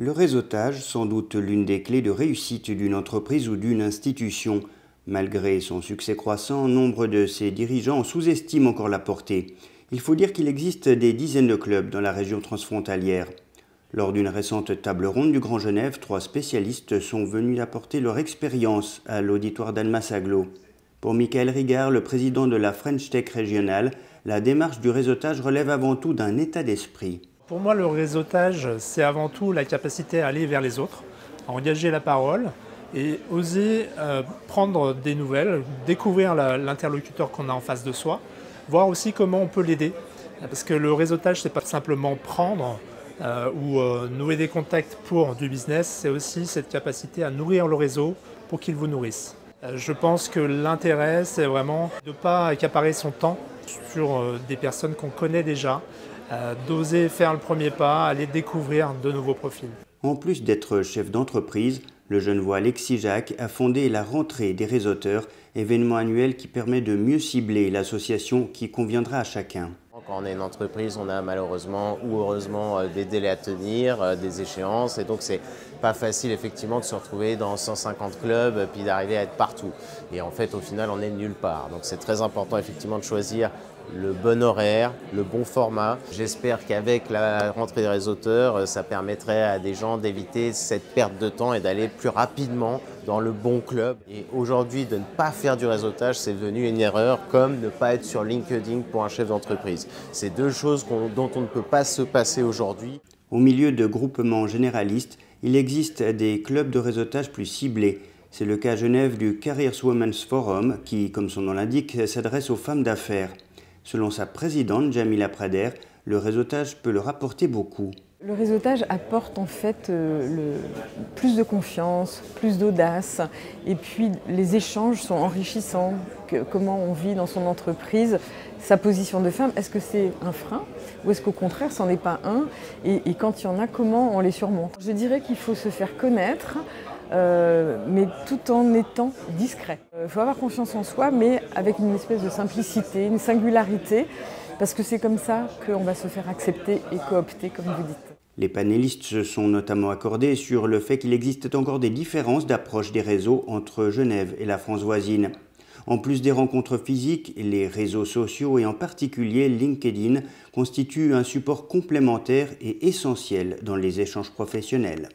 Le réseautage, sans doute l'une des clés de réussite d'une entreprise ou d'une institution. Malgré son succès croissant, nombre de ses dirigeants sous-estiment encore la portée. Il faut dire qu'il existe des dizaines de clubs dans la région transfrontalière. Lors d'une récente table ronde du Grand Genève, 3 spécialistes sont venus apporter leur expérience à l'auditoire d'Almas Aglo. Pour Michael Rigard, le président de la French Tech régionale, la démarche du réseautage relève avant tout d'un état d'esprit. Pour moi, le réseautage, c'est avant tout la capacité à aller vers les autres, à engager la parole et oser prendre des nouvelles, découvrir l'interlocuteur qu'on a en face de soi, voir aussi comment on peut l'aider. Parce que le réseautage, c'est pas simplement prendre ou nouer des contacts pour du business, c'est aussi cette capacité à nourrir le réseau pour qu'il vous nourrisse. Je pense que l'intérêt, c'est vraiment de ne pas accaparer son temps sur des personnes qu'on connaît déjà, d'oser faire le premier pas, aller découvrir de nouveaux profils. En plus d'être chef d'entreprise, le Genevois Alexis Jacques a fondé la rentrée des réseauteurs, événement annuel qui permet de mieux cibler l'association qui conviendra à chacun. Quand on est une entreprise, on a malheureusement ou heureusement des délais à tenir, des échéances, et donc c'est pas facile effectivement de se retrouver dans 150 clubs puis d'arriver à être partout. Et en fait, au final, on est nulle part. Donc c'est très important effectivement de choisir le bon horaire, le bon format. J'espère qu'avec la rentrée des réseauteurs, ça permettrait à des gens d'éviter cette perte de temps et d'aller plus rapidement dans le bon club. Et aujourd'hui, de ne pas faire du réseautage, c'est devenu une erreur, comme ne pas être sur LinkedIn pour un chef d'entreprise. C'est deux choses dont on ne peut pas se passer aujourd'hui. Au milieu de groupements généralistes, il existe des clubs de réseautage plus ciblés. C'est le cas à Genève du Careers Women's Forum qui, comme son nom l'indique, s'adresse aux femmes d'affaires. Selon sa présidente, Jamila Prader, le réseautage peut leur apporter beaucoup. Le réseautage apporte en fait plus de confiance, plus d'audace, et puis les échanges sont enrichissants. Comment on vit dans son entreprise, sa position de femme, est-ce que c'est un frein ou est-ce qu'au contraire c'en est pas un, et quand il y en a, comment on les surmonte? Je dirais qu'il faut se faire connaître, mais tout en étant discret. Il faut avoir confiance en soi, mais avec une espèce de simplicité, une singularité, parce que c'est comme ça qu'on va se faire accepter et coopter, comme vous dites. Les panélistes se sont notamment accordés sur le fait qu'il existe encore des différences d'approche des réseaux entre Genève et la France voisine. En plus des rencontres physiques, les réseaux sociaux et en particulier LinkedIn constituent un support complémentaire et essentiel dans les échanges professionnels.